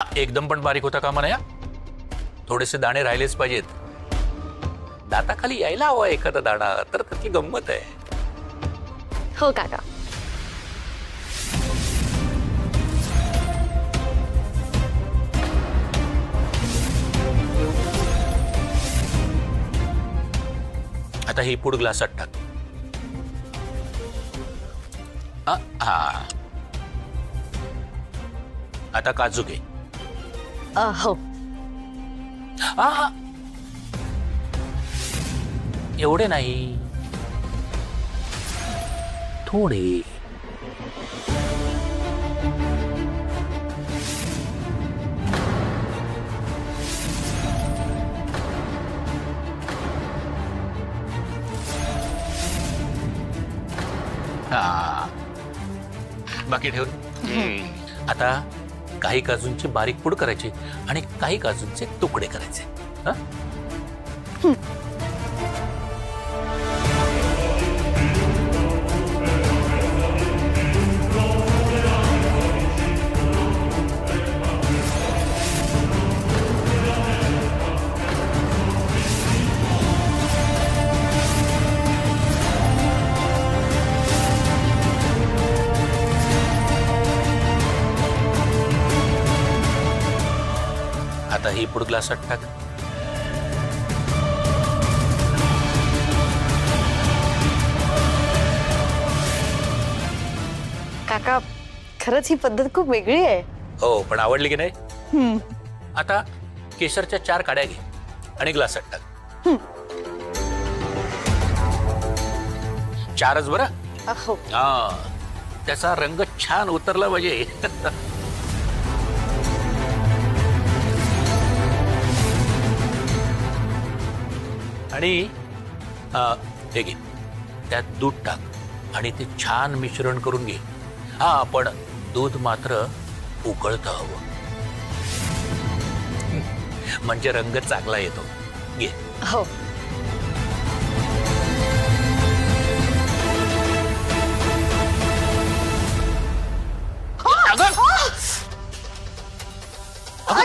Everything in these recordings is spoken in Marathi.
एकदम पण बारीक होता कामा नये. थोडेसे दाणे राहिलेच पाहिजेत. दाताखाली यायला हवा एखादा दाणा, तर त्याची गंमत आहे. हो काका. आता ही पूड ग्लासात टाक. हा, आता काजू घे. हो. एवढे नाही, थोडे. बाकी ठेव. आता काही काजूंची बारीक पूड करायची आणि काही काजूंचे तुकडे करायचे. आता ही पूड ग्लासात टाक. काका खरंच ही पद्धत खूप वेगळी आहे. हो, पण आवडली की नाही? आता केशरच्या 4 काड्या घे आणि ग्लासात टाक. 4च बरं. हो. त्याचा रंग छान उतरला पाहिजे. आणि हे घे, त्यात दूध टाक आणि ते छान मिश्रण करून घे. पण दूध मात्र उकळतं हवं, म्हणजे रंग चांगला येतो. घे. हो.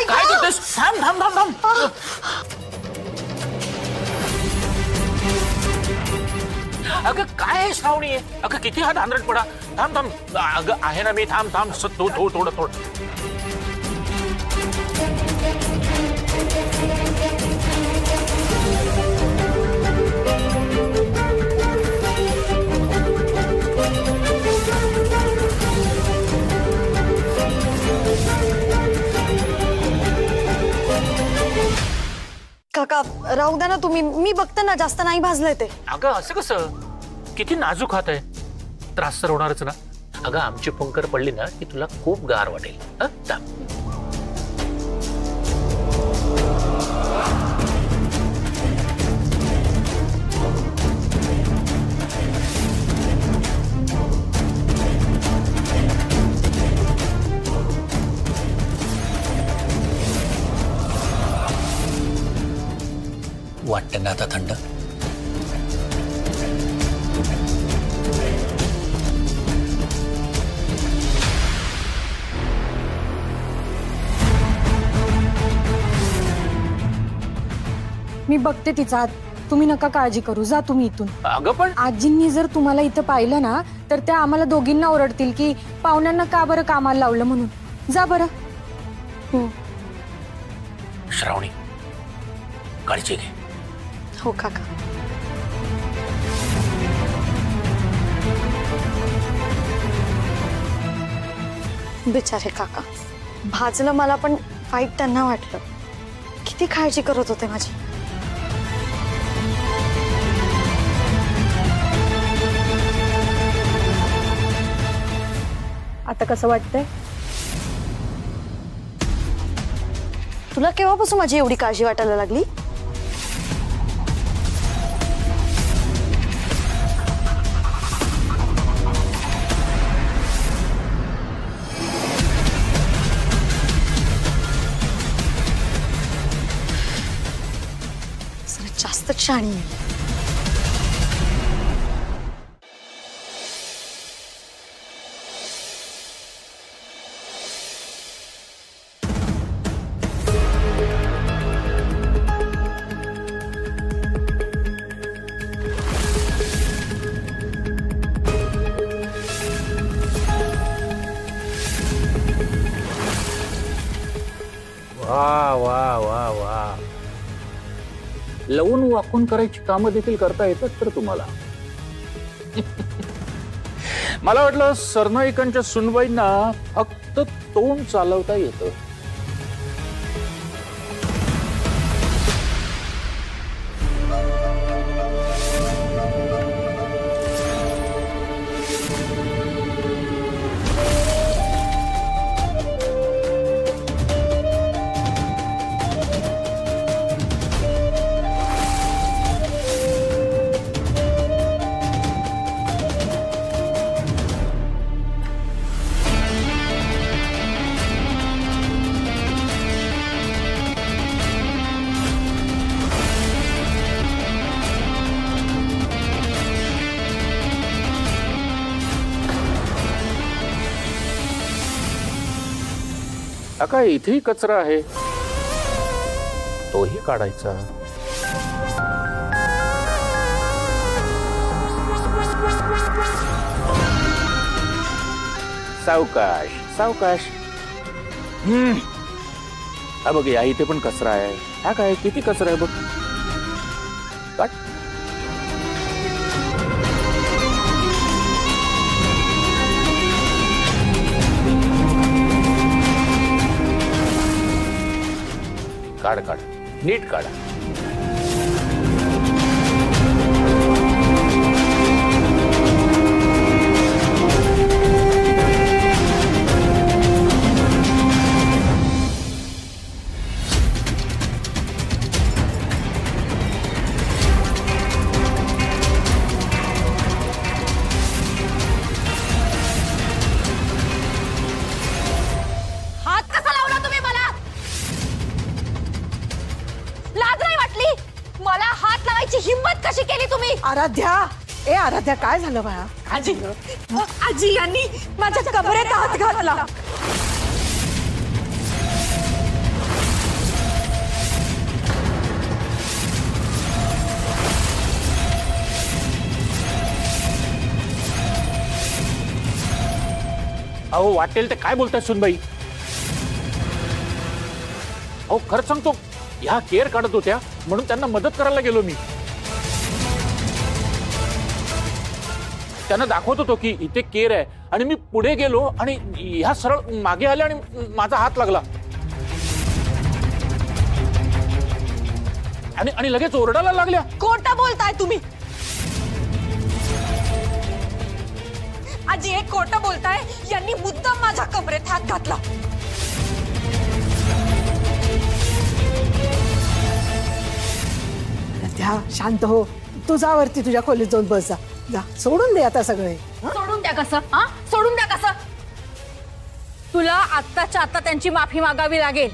काय करतेस? थांब थांब थांब थांब. अगं काय आहे श्रावणी? अगं किती हा धांदरटपणा. थांब थांब. अगं आहे ना मी. थांब थांब. थोडं. काका राहू द्या ना तुम्ही. मी बघते ना, जास्त नाही भाजलंय ते. अगं असं कसं? किती नाजूक हात आहे. त्रास तर होणारच ना. अगं आमची पंकर पडली ना की तुला खूप गार वाटेल. वाटतं ना आता थंड? मी बघते तिचा हात. तुम्ही नका काळजी करू. जा तुम्ही इथून. अगं पण आजींनी जर तुम्हाला इथं पाहिलं ना, तर त्या आम्हाला दोघींना ओरडतील की पाहुण्यांना का बरं कामाला लावलं म्हणून. जा बरं. श्रावणी, काळजी घे. हो काका. बिचारे काका. भाजलं मला, पण वाईट त्यांना वाटलं. किती काळजी करत होते माझी. आता कसं वाटतंय? तुला केव्हापासून माझी एवढी काळजी वाटायला लागली? जास्तच शहाणी आहे. वा वा वा वा, लवून वाकून करायची कामं देखील करता येतात तर तुम्हाला. मला वाटलं सरनाईकांच्या सुनबाईंना फक्त तोंड चालवता येतं. काय इथेही कचरा आहे, तोही काढायचा. सावकाश सावकाश. हा बघ, या इथे पण कचरा आहे. हा काय, किती कचरा आहे बघ. काढ. काढ काढ, नीट काढा. हात कसा लावला तुम्ही मला? लाज नाही वाटली? मला हात लावायची हिम्मत कशी केली तुम्ही? आराध्या, ए आराध्या, काय झालं बाळा? आजी, आजी यांनी माझ्या कमरेत हात घातला. अहो, वाटेल ते काय बोलताय सुनबाई? अहो, खरंच सांगतो, ह्या केर काढत होत्या म्हणून त्यांना मदत करायला गेलो मी. त्यांना दाखवत होतो की इथे केर आहे आणि मी पुढे गेलो आणि ह्या सरळ मागे आल्या आणि माझा हात लागला आणि लगेच ओरडायला लागल्या. खोटं बोलताय तुम्ही. आजी, एक खोटं बोलताय. यांनी मुद्दाम माझ्या कमरेत हात घातला. आराध्या, शांत हो. तू जा वरती, तुझ्या खोलीत जाऊन बस. जा जा, सोडून दे आता सगळे. सोडून द्या कसं? हा, सोडून द्या कसं? तुला आत्ताच्या आता त्यांची माफी मागावी लागेल.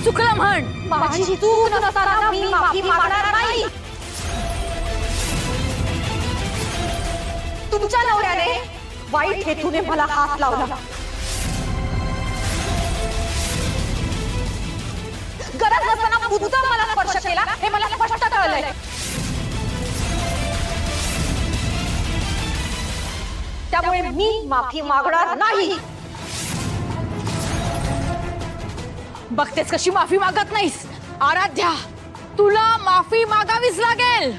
चुकलं म्हण. माझी चूक नसताना मी माफी मागणार नाही. तुमच्या नवऱ्याने वाईट हेतूने मला हात लावला. गरज नसताना मुद्दाम मला स्पर्श केला, हे मला स्पष्ट कळलंय. त्यामुळे मी माफी मागणार नाही. बघतेस कशी माफी मागत नाहीस? आराध्या, तुला माफी मागावीच लागेल.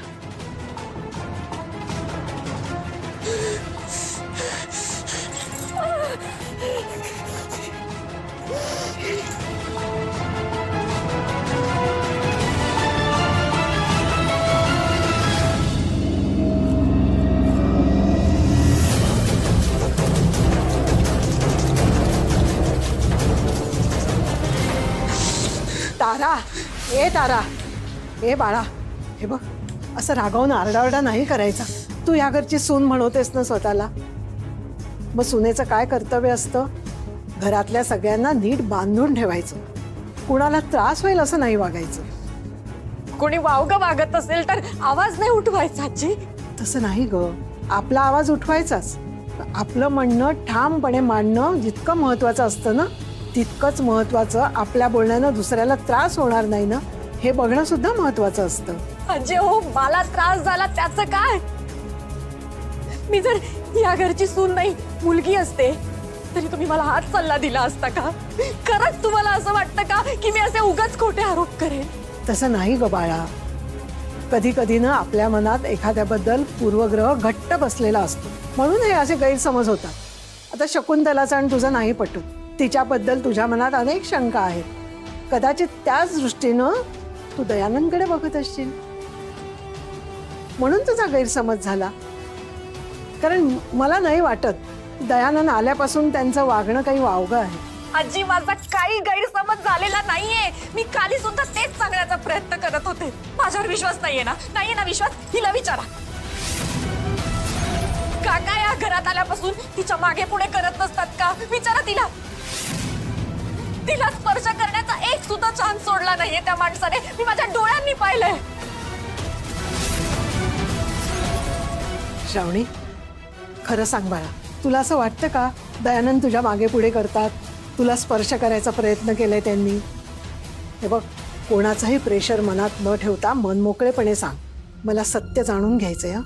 तारा, ए तारा, ए बाळा, हे बघ, असं रागावून आरडाओरडा नाही करायचा. तू या घरची सून म्हणवतेस ना स्वतःला. मग सुनेचं काय कर्तव्य असतं? घरातल्या सगळ्यांना नीट बांधून ठेवायचं. कुणाला त्रास होईल असं नाही वागायचं. कोणी वावगं वागत असेल तर आवाज नाही उठवायचा. आजी, तसं नाही ग. आपला आवाज उठवायचाच. आपलं म्हणणं ठामपणे मांडणं जितकं महत्वाचं असतं ना, तितकंच महत्वाचं आपल्या बोलण्यानं दुसऱ्याला त्रास होणार नाही ना, हे बघणं सुद्धा महत्वाचं असतं. अजय हो, मला त्रास झाला त्याचं काय? मी जर या घरची सून नाही, मुलगी असते, तरी तुम्ही मला हाच सल्ला दिला असता का? खरंच तुम्हाला असं वाटतं का की मी असे उगाच खोटे आरोप करेन? तसं नाही ग बाळा. कधी कधी ना आपल्या मनात एखाद्याबद्दल पूर्वग्रह घट्ट बसलेला असतो, म्हणून हे असे गैरसमज होतात. आता शकुंतलाचा आणि तुझं नाही पटू. तिच्याबद्दल तुझ्या मनात अनेक शंका आहेत. कदाचित त्याच दृष्टीनं तू दयानंदकडे बघत असशील, म्हणून तुझा गैरसमज झाला. कारण मला नाही वाटत दयानंद आल्यापासून त्यांचं वागणं काही वावगं आहे. आजी, माझा काही गैरसमज झालेला नाहीये. मी काली सुद्धा तेच सांगण्याचा प्रयत्न करत होते. माझ्यावर विश्वास नाहीये ना? नाहीये ना विश्वास? हिला विचारा. काका या घरात आल्यापासून तिच्या मागे पुढे करत नसतात का? विचारा तिला. तिला स्पर्श करण्याचा एक सुद्धा चान्स सोडला नाहीये त्या माणसाने. मी माझ्या डोळ्यांनी पाहिलंय. श्रावणी, खरं सांग बाळा, तुला असं वाटतं का दयानंद तुझ्या मागे पुढे करतात? तुला स्पर्श करायचा प्रयत्न केलाय त्यांनी? हे बघ, कोणाचाही प्रेशर मनात न ठेवता मनमोकळेपणे सांग. मला सत्य जाणून घ्यायचंय. हा,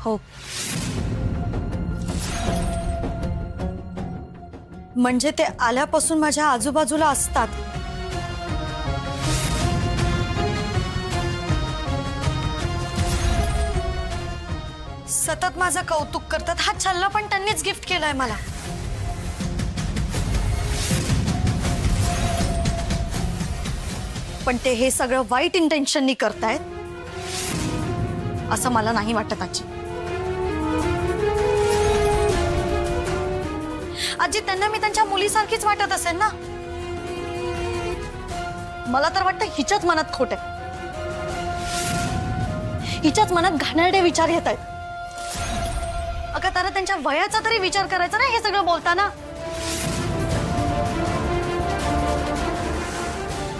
हो. म्हणजे ते आल्यापासून माझ्या आजूबाजूला असतात. सतत माझं कौतुक करतात. हा छल्ला पण त्यांनीच गिफ्ट केलाय मला. पण ते हे सगळं वाईट इंटेन्शननी करतायत असं मला नाही वाटत आजी. आजी, त्यांना मी त्यांच्या मुलीसारखीच वाटत असेल ना? मला तर वाटतं हिच्याच मनात खोट आहे. हिच्याच मनात घाणेरडे विचार येत आहेत. अगं तारा, त्यांच्या वयाचा तरी विचार करायचा ना हे सगळं बोलताना.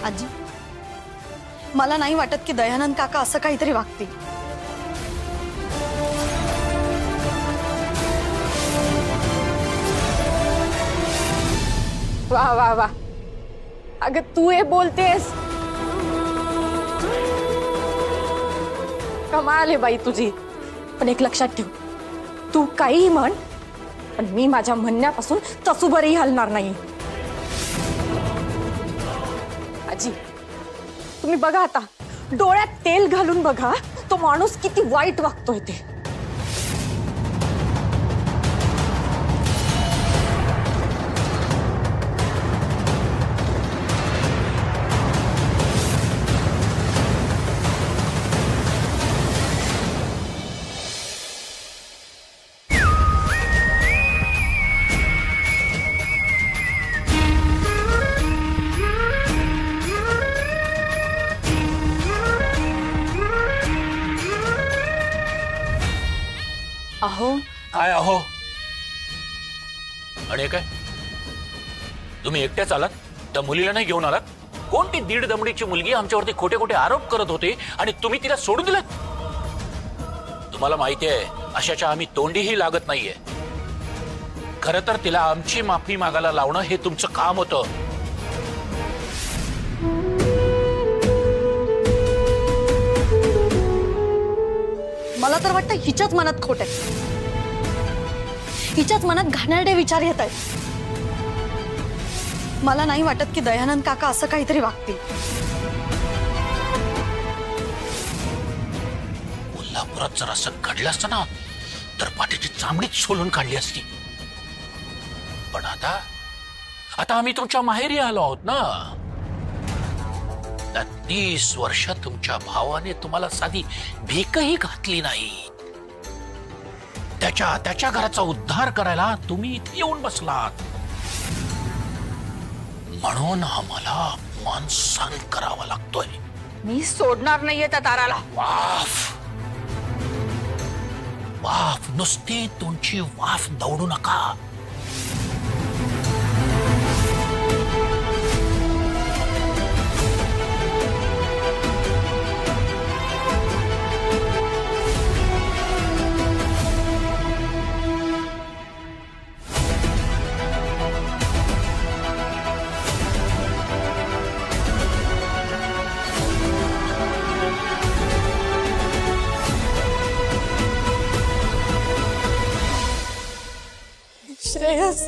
आजी, मला नाही वाटत की दयानंद काका असं काहीतरी वागतील. वाह वाह वाह. अगं तू हे बोलतेस, कमाल आहे बाई तुझी. पण एक लक्षात ठेव, तू काहीही म्हण, पण मी माझ्या म्हणण्यापासून तसूभरही हलणार नाही. आजी, तुम्ही बघा आता, डोळ्यात तेल घालून बघा तो माणूस किती वाईट वागतोय ते. अहो, काय अहो? आणि काय तुम्ही एकट्याच आलात? त्या मुलीला नाही घेऊन आलात? कोणती दीड दमडीची मुलगी आमच्यावरती खोटे खोटे आरोप करत होते आणि तुम्ही तिला सोडून दिलात? तुम्हाला माहिती आहे, अशाच्या आम्ही तोंडीही लागत नाहीये. खरं तर तिला आमची माफी मागायला लावणं हे तुमचं काम होतं. मला तर वाटतं हिच्याच मनात खोट आहे. हिच्याच मनात घाणेरडे विचार येत आहेत. मला नाही वाटत की दयानंद काका असं काहीतरी वागतील. कोल्हापुरात जर असं घडलं असतं ना, तर पाठीची चामडीच सोलून काढली असती. पण आता आम्ही तुमच्या माहेरी आलो आहोत ना. 30 वर्ष तुमच्या भावाने तुम्हाला साधी भीकही घातली नाही. त्याच्या घराचा उद्धार करायला तुम्ही इथे येऊन बसलात. म्हणून आम्हाला अपमान सहन करावा लागतोय. मी सोडणार नाहीये त्या ताराला. वाफ वाफ, नुसती तुमची वाफ दौडू नका. श्रेयस,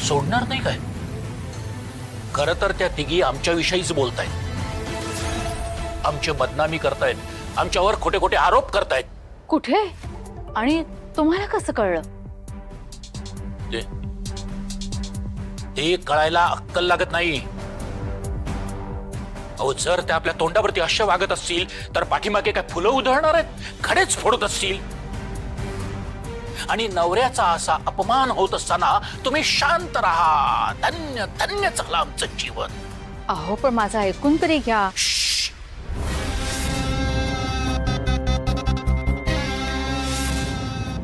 सोडणार नाही काय? खरं तर त्या तिघी आमच्याविषयीच बोलतायत, आमची बदनामी करतायत, आमच्यावर खोटे खोटे आरोप करतायत. कुठे आणि तुम्हाला कसं कळलं? ते कळायला अक्कल लागत नाही. अहो, जर त्या आपल्या तोंडावरती अशा वागत असतील तर पाठीमागे काय फुलं उधळणार आहेत, खडेच फोडत असतील. आणि नवऱ्याचा असा अपमान होत असताना तुम्ही शांत राहा. धन्य धन्य झालं आमचं जीवन. अहो पण माझं ऐकून तरी घ्या.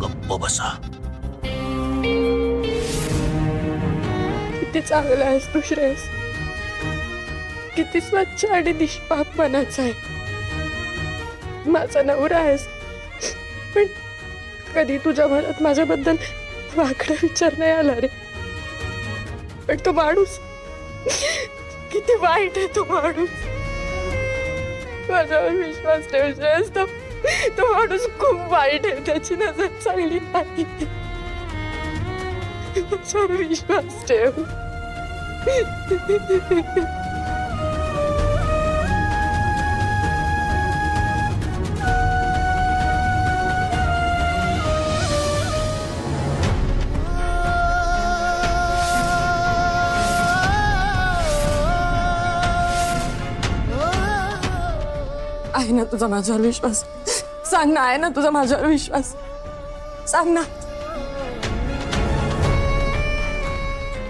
गप्प बसा. किती चांगला आहेस तू श्रेयस, किती स्वच्छ आणि निष्पाप मनाचा आहे. माझा नवरा आहेस, पण कधी तुझ्या मनात माझ्याबद्दल वाकडा विचार नाही आला रे. पण तो माणूस किती वाईट आहे. तो माणूस माझ्यावर विश्वास ठेव श्रेयस. तो माणूस खूप वाईट आहे, त्याची नजर चांगली नाही. माझ्यावर विश्वास ठेव. आहे ना तुझा माझ्यावर विश्वास? सांग ना, आहे ना तुझा माझ्यावर विश्वास? सांग ना.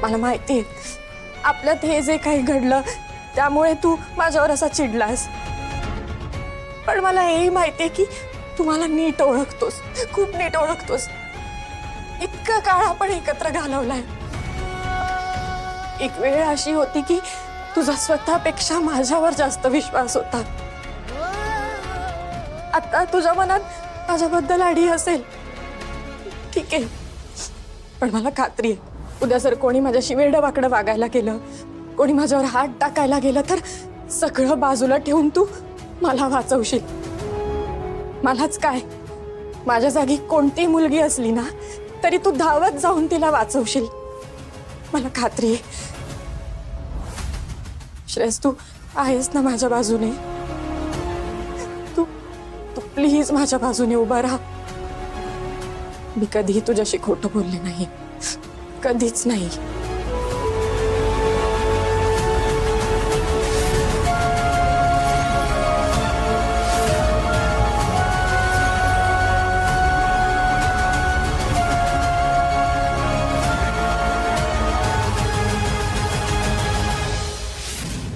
मला माहिती आहे आपल्यात हे जे काही घडलं त्यामुळे तू माझ्यावर असा चिडलास, पण मला हेही माहिती आहे की तू मला नीट ओळखतोस, खूप नीट ओळखतोस. इतका काळ आपण एकत्र घालवलाय. एक वेळ अशी होती की तुझा स्वतःपेक्षा माझ्यावर जास्त विश्वास होता. आता तुझ्या मनात माझ्याबद्दल आढी असेल, ठीक आहे, पण मला खात्री आहे उद्या जर कोणी माझ्याशी वेडं वाकडं वागायला गेलं, कोणी माझ्यावर हात टाकायला गेलं तर सगळं बाजूला ठेवून तू मला वाचवशील. मलाच काय, माझ्या जागी कोणती मुलगी असली ना तरी तू धावत जाऊन तिला वाचवशील, मला खात्री आहे. श्रेयस, तू आहेस ना माझ्या बाजूने? तू प्लीज माझ्या बाजूने उभा राहा. मी कधीही तुझ्याशी खोटं बोलले नाही, कधीच नाही.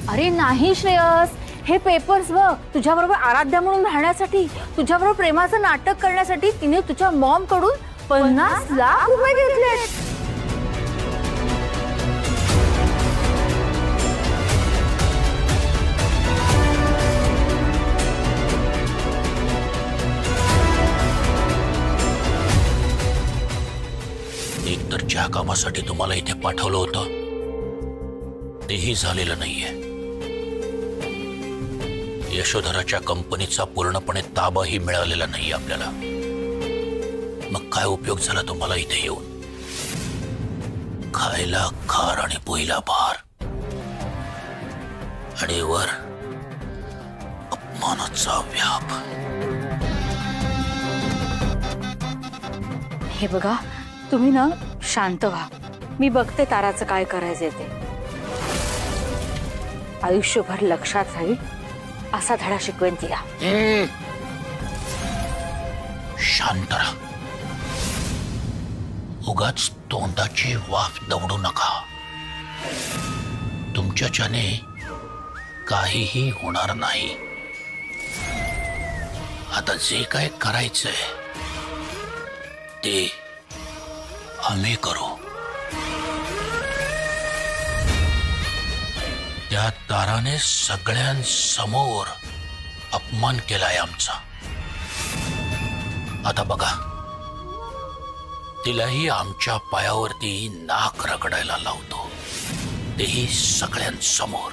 अरे नाही श्रेयस, हे पेपर्स बघ. तुझ्याबरोबर आराध्या म्हणून राहण्यासाठी, तुझ्याबरोबर प्रेमाचं नाटक करण्यासाठी तिने तुझ्या मॉम कडून 50 लाख रुपये घेतले. एक तर ज्या कामासाठी तुम्हाला इथे पाठवलं होतं तेही झालेलं नाहीये. यशोधराच्या कंपनीचा पूर्णपणे ताबाही मिळालेला नाही आपल्याला. मग काय उपयोग झाला तुम्हाला इथे येऊन? खायला खार आणि पोईला भार, आणि वर अपमानाचा व्याप. हे बघा, तुम्ही ना शांत व्हा. मी बघते ताराचं काय करायचंय ते. आयुष्यभर लक्षात राहील असा धडा शिकवेन तिला. शांत राहा. उगाच तोंडाची वाफ दवडू नका. तुमच्याच्याने काहीही होणार नाही. आता जे काय करायचंय ते आम्ही करू. त्या ताराने सगळ्यांसमोर अपमान केलाय आमचा. आता बघा, तिलाही आमच्या पायावरती नाक रगडायला लावतो, तेही सगळ्यांसमोर.